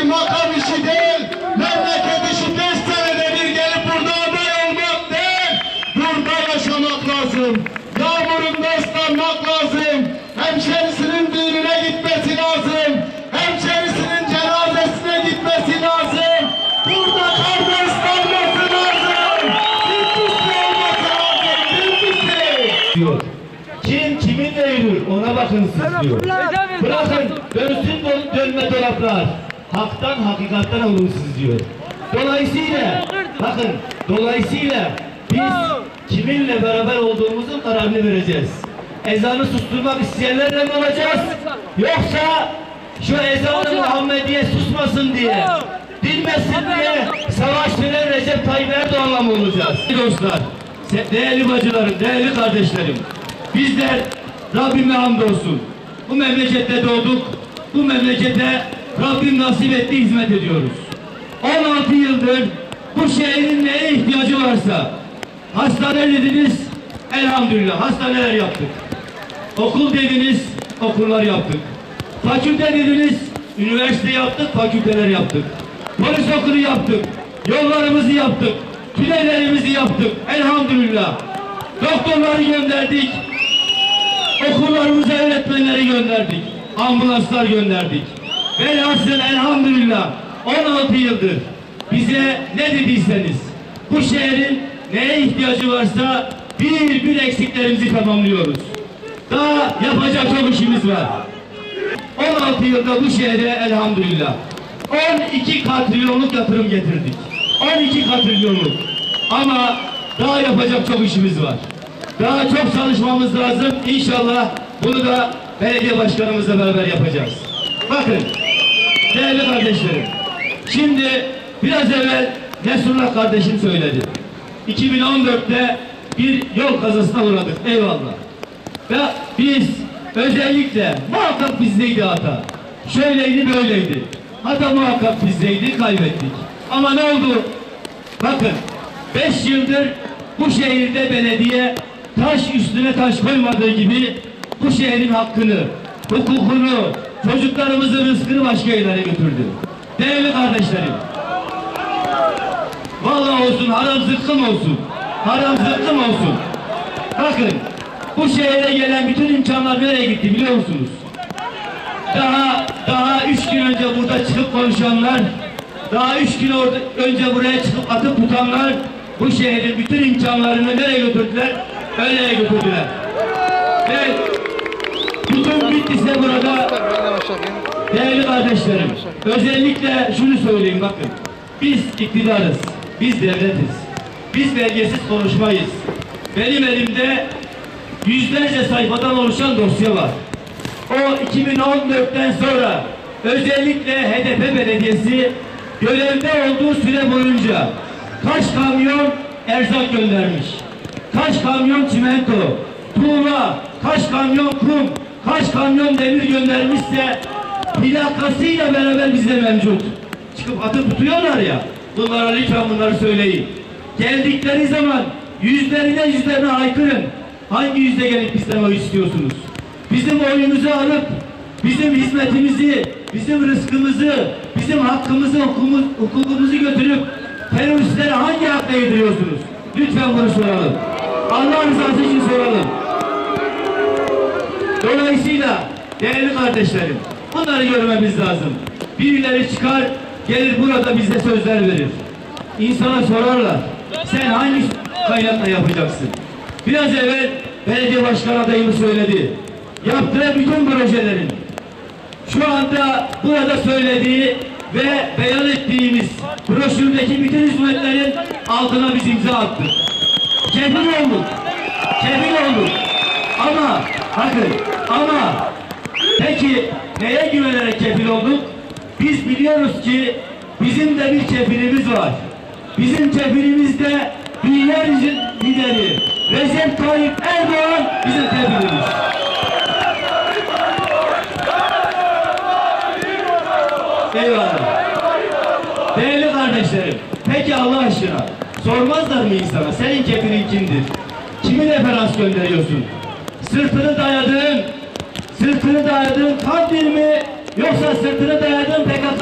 makam işi değil, memleket işi 5 senede bir gelip burada aday olmak değil, burada yaşamak lazım. Yağmurunda ıslanmak lazım. Hemşerisinin düğününe gitmesi lazım. Hemşerisinin cenazesine gitmesi lazım. Burada karda ıslanması lazım. Birincisi olması lazım. Birincisi. Diyor. Kim kiminle yürür ona bakın siz diyor. Bırakın dönsün dönme dolaplar. Haktan hakikatten olun siz diyor. Dolayısıyla bakın biz kiminle beraber olduğumuzun kararını vereceğiz. Ezanı susturmak isteyenlerle mi olacağız? Yoksa şu ezanı Muhammediye susmasın diye, dinmesin diye savaş veren Recep Tayyip Erdoğan'la mı olacağız? Dostlar, değerli bacılarım, değerli kardeşlerim, bizler Rabbime hamdolsun. Bu memlekette doğduk, bu memlekete Rabbim nasip etti hizmet ediyoruz. 16 yıldır bu şehrin neye ihtiyacı varsa, hastane dediniz, elhamdülillah hastaneler yaptık. Okul dediniz, okullar yaptık. Fakülte dediniz, üniversite yaptık, fakülteler yaptık. Polis okulu yaptık, yollarımızı yaptık, tünellerimizi yaptık, elhamdülillah. Doktorları gönderdik, okullarımıza öğretmenleri gönderdik, ambulanslar gönderdik. Velhasıl elhamdülillah 16 yıldır bize ne dediyseniz, bu şehrin neye ihtiyacı varsa bir eksiklerimizi tamamlıyoruz. Daha yapacak çok işimiz var. 16 yılda bu şehre elhamdülillah 12 katrilyonluk yatırım getirdik. 12 katrilyonluk. Ama daha yapacak çok işimiz var. Daha çok çalışmamız lazım. İnşallah bunu da belediye başkanımızla beraber yapacağız. Bakın değerli kardeşlerim. Şimdi biraz evvel Resulullah kardeşim söyledi. 2014'te bir yol kazasına uğradık. Eyvallah. Ve biz özellikle muhakkak bizdeydi hata. Şöyleydi böyleydi. Hata muhakkak bizdeydi, kaybettik. Ama ne oldu? Bakın 5 yıldır bu şehirde belediye taş üstüne taş koymadığı gibi bu şehrin hakkını, hukukunu, çocuklarımızın rızkını başka yerlere götürdü. Değerli kardeşlerim, vallahi olsun, haram zıkkım olsun. Haram zıkkım olsun. Bakın, bu şehre gelen bütün imkanlar nereye gitti biliyor musunuz? Daha 3 gün önce burada çıkıp konuşanlar, daha 3 gün önce buraya çıkıp atıp tutanlar, bu şehrin bütün imkanlarını nereye götürdüler? Öyleye götürdüler. Evet, bütün Bitlis'e burada, değerli kardeşlerim, özellikle şunu söyleyeyim bakın, biz iktidarız, biz devletiz, biz belgesiz konuşmayız. Benim elimde yüzlerce sayfadan oluşan dosya var. O 2014'ten sonra özellikle HDP belediyesi görevde olduğu süre boyunca kaç kamyon erzak göndermiş, kaç kamyon çimento, tuğla, kaç kamyon kum, kaç kamyon demir göndermişse plakasıyla beraber bizde mevcut. Çıkıp atıp tutuyorlar ya, bunlara lütfen bunları söyleyin. Geldikleri zaman yüzlerine haykırın. Hangi yüzde gelip bizden oy istiyorsunuz? Bizim oyumuzu alıp bizim hizmetimizi, bizim rızkımızı, bizim hakkımızı, hukukumuzu götürüp teröristlere hangi hakla yediriyorsunuz? Lütfen bunu soralım. Allah rızası için soralım. Dolayısıyla değerli kardeşlerim, bunları görmemiz lazım. Birileri çıkar, gelir burada bize sözler verir. İnsana sorarlar, sen hangi kaynakla yapacaksın? Biraz evvel belediye başkan adayımız söyledi. Yaptığı bütün projelerin şu anda burada söylediği ve beyan ettiğimiz broşürdeki bütün hizmetlerin altına biz imza attık. Kefil olduk. Kefil olduk. Ama bakın, ama peki neye güvenerek kefil olduk? Biz biliyoruz ki bizim de bir kefilimiz var. Bizim kefilimiz de dünya lideri Recep Tayyip Erdoğan bizim kefilimiz. Eyvallah. Değerli kardeşlerim, peki Allah aşkına sormazlar mı insana senin kefilin kimdir? Kimi referans gönderiyorsun? Sırtını dayadığın Kandil mi yoksa sırtını dayadığın PKK